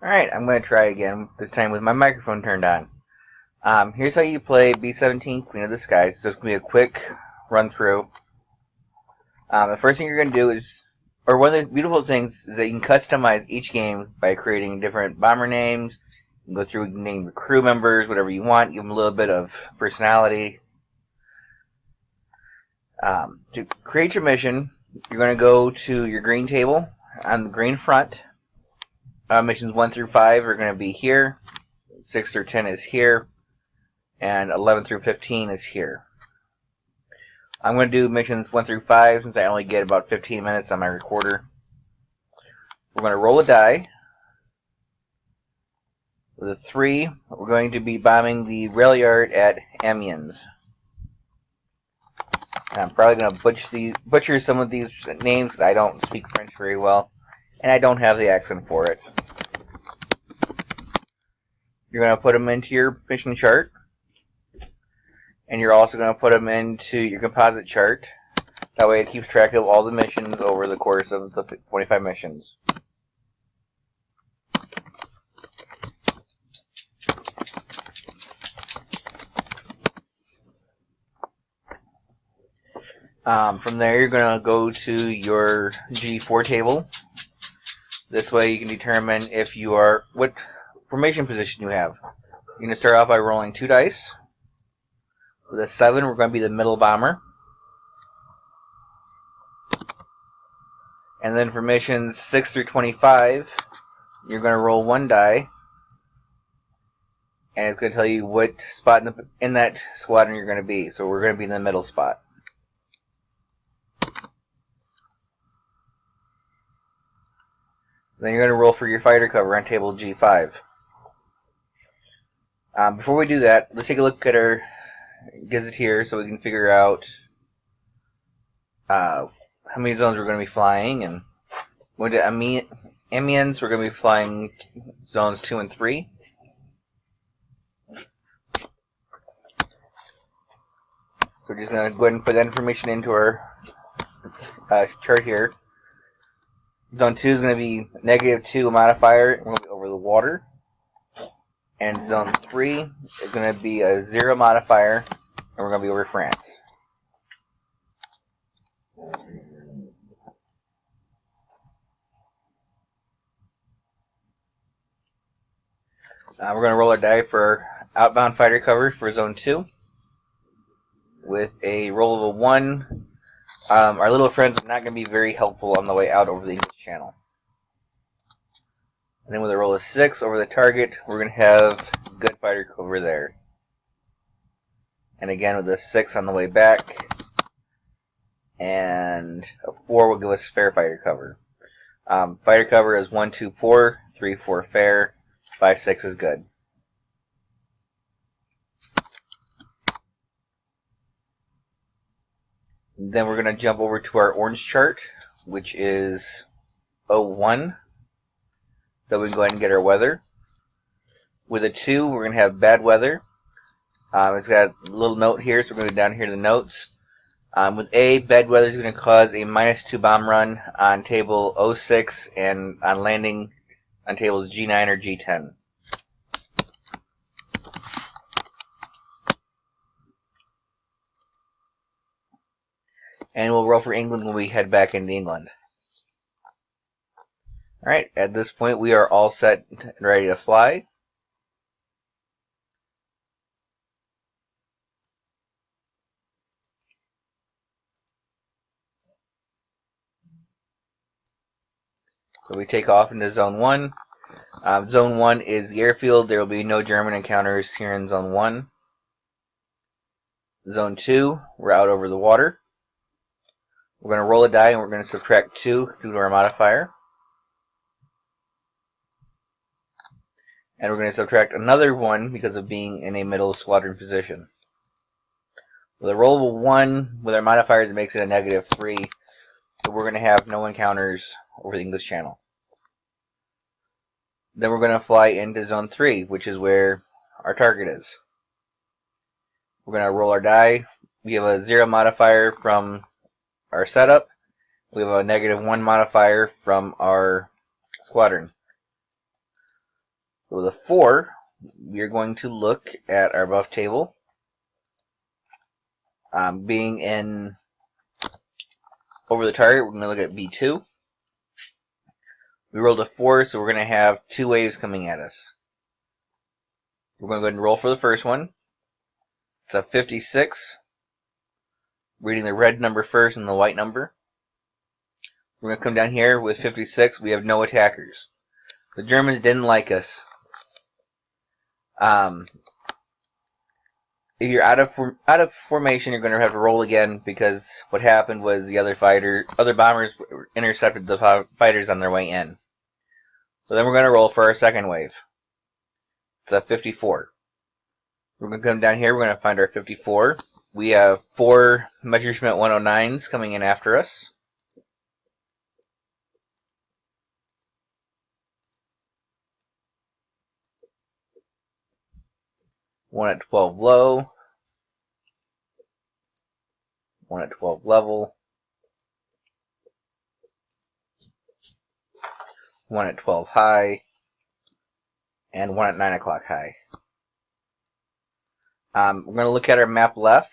Alright, I'm going to try again, this time with my microphone turned on. Here's how you play B-17 Queen of the Skies. It's just going to be a quick run through. The first thing you're going to do is, or one of the beautiful things is that you can customize each game by creating different bomber names. You can go through and name your crew members, whatever you want, give them a little bit of personality. To create your mission, you're going to go to your green table on the green front. Missions 1 through 5 are going to be here, 6 through 10 is here, and 11 through 15 is here. I'm going to do missions 1 through 5 since I only get about 15 minutes on my recorder. We're going to roll a die. With a 3, we're going to be bombing the rail yard at Amiens. I'm probably going to butcher some of these names because I don't speak French very well, and I don't have the accent for it. You're going to put them into your mission chart, and you're also going to put them into your composite chart. That way it keeps track of all the missions over the course of the 25 missions. From there, you're going to go to your G4 table. This way you can determine if you are, what formation position you have. You're going to start off by rolling 2 dice. With a 7, we're going to be the middle bomber. And then for missions 6 through 25, you're going to roll 1 die. And it's going to tell you what spot in that squadron you're going to be. So we're going to be in the middle spot. Then you're going to roll for your fighter cover on table G5. Before we do that, let's take a look at our gazetteer so we can figure out how many zones we're going to be flying. And when to Amiens, we're going to be flying zones 2 and 3. So we're just going to go ahead and put that information into our chart here. Zone 2 is going to be -2 modifier, and we're going to be over the water. And Zone 3 is going to be a 0 modifier, and we're going to be over France. We're going to roll our die for outbound fighter cover for Zone 2. With a roll of a 1, our little friends are not going to be very helpful on the way out over the English Channel. And then with a roll of 6 over the target, we're going to have good fighter cover there. And again with a 6 on the way back. And a 4 will give us fair fighter cover. Fighter cover is 1, 2, 4, 3, 4 fair, 5, 6 is good. Then we're going to jump over to our orange chart, which is 01. So we can go ahead and get our weather. With a 2, we're going to have bad weather. It's got a little note here, so we're going to go down here to the notes. With A, bad weather is going to cause a -2 bomb run on table 06 and on landing on tables G9 or G10. And we'll roll for England when we head back into England. Alright, at this point we are all set and ready to fly. So we take off into Zone 1. Zone 1 is the airfield. There will be no German encounters here in Zone 1. Zone 2, we're out over the water. We're going to roll a die and we're going to subtract 2 due to our modifier. And we're going to subtract another 1 because of being in a middle squadron position. With a roll of a 1 with our modifiers, it makes it a -3. So we're going to have no encounters over the English Channel. Then we're going to fly into Zone 3, which is where our target is. We're going to roll our die. We have a 0 modifier from our setup. We have a -1 modifier from our squadron. With a 4, we are going to look at our buff table. Being in over the target, we're going to look at B2. We rolled a 4, so we're going to have 2 waves coming at us. We're going to go ahead and roll for the first one. It's a 56. Reading the red number first and the white number. We're going to come down here with 56. We have no attackers. The Germans didn't like us. If you're out of formation, you're going to have to roll again, because what happened was the other bombers intercepted the fighters on their way in. So then we're going to roll for our second wave. It's a 54. We're going to come down here. We're going to find our 54. We have 4 Messerschmitt 109s coming in after us. One at 12 low. One at 12 level. One at 12 high. And one at 9 o'clock high. We're going to look at our map left.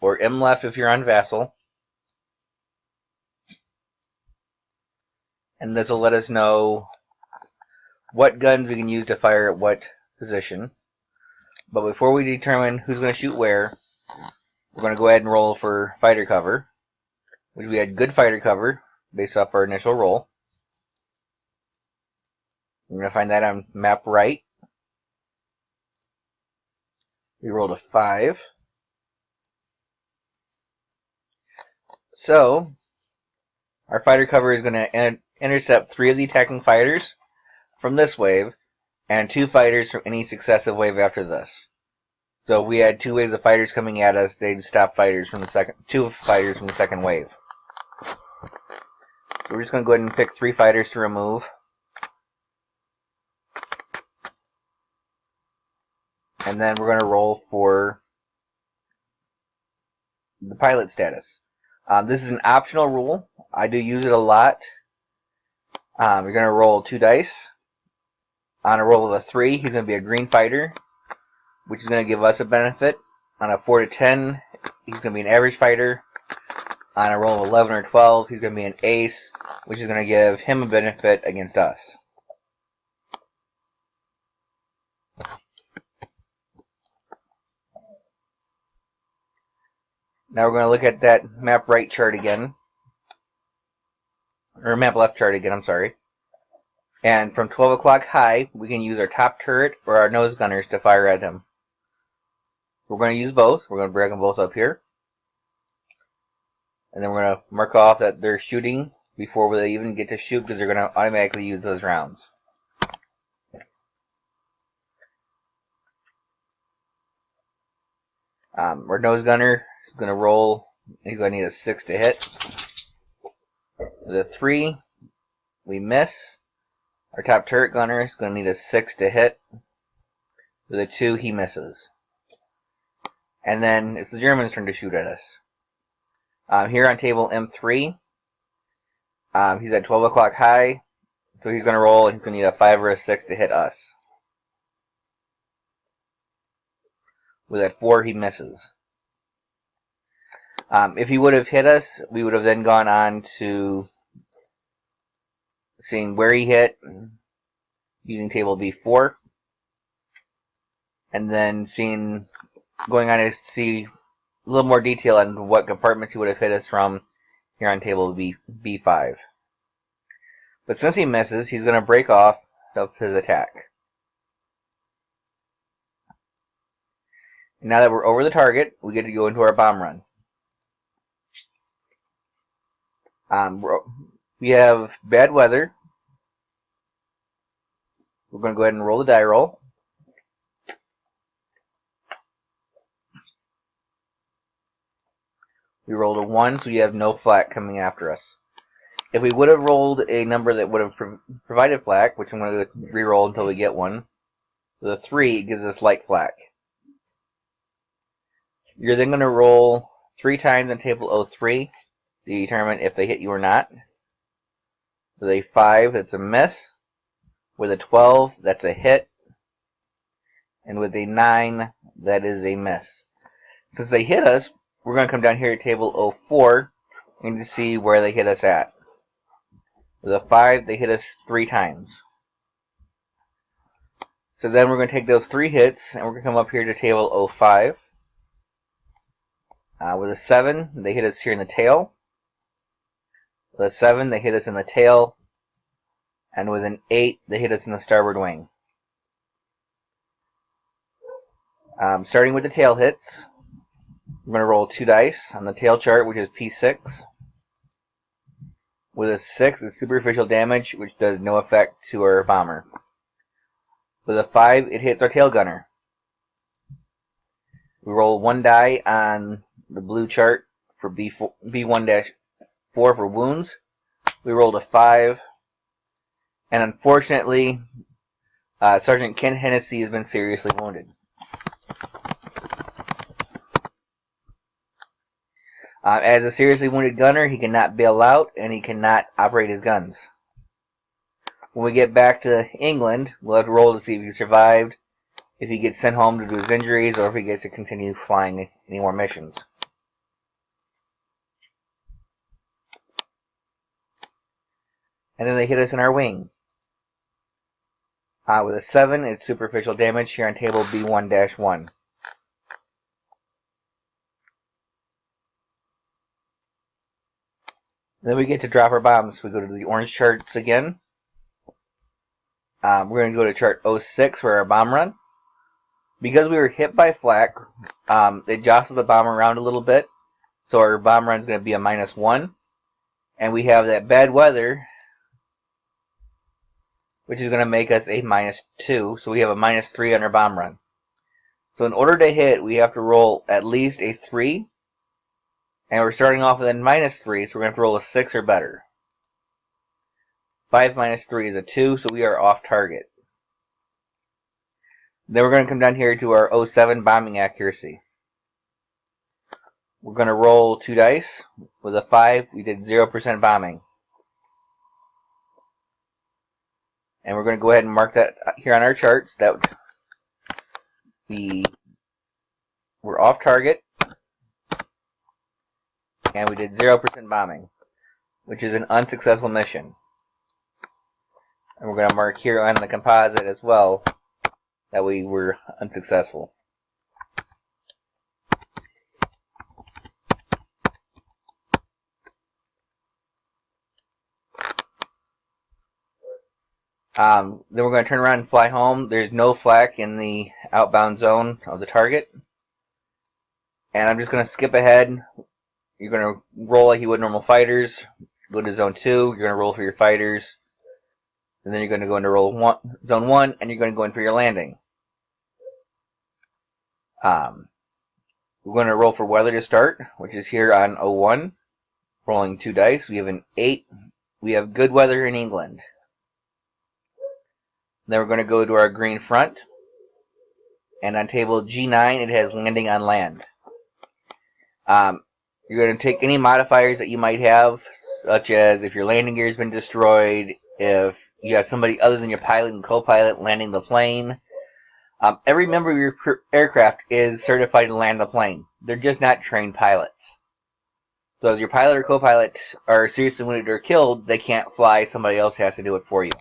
Or M left if you're on Vassal. And this will let us know what guns we can use to fire at what position. But before we determine who's going to shoot where, we're going to go ahead and roll for fighter cover, which we had good fighter cover based off our initial roll. We're going to find that on map right. We rolled a 5. So, our fighter cover is going to intercept 3 of the attacking fighters from this wave, and 2 fighters from any successive wave after this. So if we had 2 waves of fighters coming at us, they'd stop 2 fighters from the second wave. So we're just going to go ahead and pick 3 fighters to remove. And then we're going to roll for the pilot status. This is an optional rule. I do use it a lot. You're going to roll 2 dice. On a roll of a 3, he's going to be a green fighter, which is going to give us a benefit. On a 4 to 10, he's going to be an average fighter. On a roll of 11 or 12, he's going to be an ace, which is going to give him a benefit against us. Now we're going to look at that map right chart again. Or map left chart again, I'm sorry. And from 12 o'clock high, we can use our top turret or our nose gunners to fire at him. We're going to use both. We're going to drag them both up here. And then we're going to mark off that they're shooting before they even get to shoot, because they're going to automatically use those rounds. Our nose gunner is going to roll. He's going to need a 6 to hit. With a 3, we miss. Our top turret gunner is going to need a 6 to hit. With a 2, he misses. And then it's the Germans' turn to shoot at us. Here on table M3, he's at 12 o'clock high, so he's going to roll, and he's going to need a 5 or a 6 to hit us. With a 4, he misses. If he would have hit us, we would have then gone on to seeing where he hit, using table B4, and then going on to see a little more detail on what compartments he would have hit us from here on table B5. But since he misses, he's going to break off of his attack. And now that we're over the target, we get to go into our bomb run. We have bad weather. We're going to go ahead and roll the die roll. We rolled a 1, so we have no flak coming after us. If we would have rolled a number that would have provided flak, which I'm going to re-roll until we get one, the 3 gives us light flak. You're then going to roll 3 times on table O3 to determine if they hit you or not. With a 5, that's a miss. With a 12, that's a hit. And with a 9, that is a miss. Since they hit us, we're going to come down here to table 04 and see where they hit us at. With a 5, they hit us 3 times. So then we're going to take those 3 hits, and we're going to come up here to table 05. With a 7, they hit us here in the tail. With a 7, they hit us in the tail. And with an 8, they hit us in the starboard wing. Starting with the tail hits, we're going to roll 2 dice on the tail chart, which is P6. With a 6, it's superficial damage, which does no effect to our bomber. With a 5, it hits our tail gunner. We roll 1 die on the blue chart for B1-4 for wounds. We rolled a 5. And unfortunately, Sergeant Ken Hennessy has been seriously wounded. As a seriously wounded gunner, he cannot bail out, and he cannot operate his guns. When we get back to England, we'll have to roll to see if he survived, if he gets sent home due to his injuries, or if he gets to continue flying any more missions. And then they hit us in our wing. With a 7, it's superficial damage here on table B1-1. Then we get to drop our bombs. We go to the orange charts again. We're going to go to chart 06 for our bomb run. Because we were hit by flak, it jostled the bomb around a little bit. So our bomb run is going to be a -1. And we have that bad weather, which is going to make us a -2. So we have a -3 on our bomb run. So in order to hit, we have to roll at least a 3. And we're starting off with a -3, so we're going to have to roll a 6 or better. 5 minus 3 is a 2, so we are off target. Then we're going to come down here to our 07 bombing accuracy. We're going to roll 2 dice. With a 5, we did 0% bombing. And we're going to go ahead and mark that here on our charts that we're off target. And we did 0% bombing, which is an unsuccessful mission. And we're going to mark here on the composite as well that we were unsuccessful. Then we're going to turn around and fly home. There's no flak in the outbound zone of the target. And I'm just going to skip ahead. You're going to roll like you would normal fighters. Go to zone 2. You're going to roll for your fighters. And then you're going to go into zone 1, and you're going to go in for your landing. We're going to roll for weather to start, which is here on 01. Rolling 2 dice. We have an 8. We have good weather in England. Then we're going to go to our green front. And on table G9, it has landing on land. You're going to take any modifiers that you might have, such as if your landing gear has been destroyed, if you have somebody other than your pilot and co-pilot landing the plane. Every member of your aircraft is certified to land the plane. They're just not trained pilots. So if your pilot or co-pilot are seriously wounded or killed, they can't fly. Somebody else has to do it for you.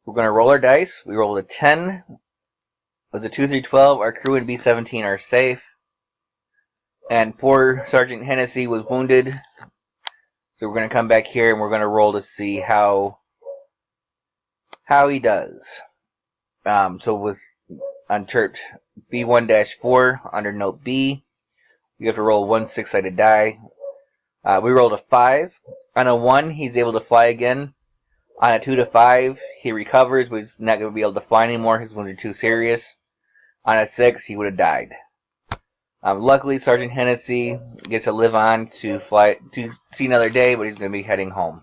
We're going to roll our dice. We rolled a 10. With the 2 through 12, our crew and B-17 are safe. And poor Sergeant Hennessy was wounded. So we're going to come back here and we're going to roll to see how he does. So on chart B1-4, under note B, you have to roll 1 6-sided die. We rolled a 5. On a 1, he's able to fly again. On a 2 to 5, he recovers, but he's not going to be able to fly anymore. His wounds are too serious. On a 6, he would have died. Luckily, Sergeant Hennessy gets to live on to see another day, but he's going to be heading home.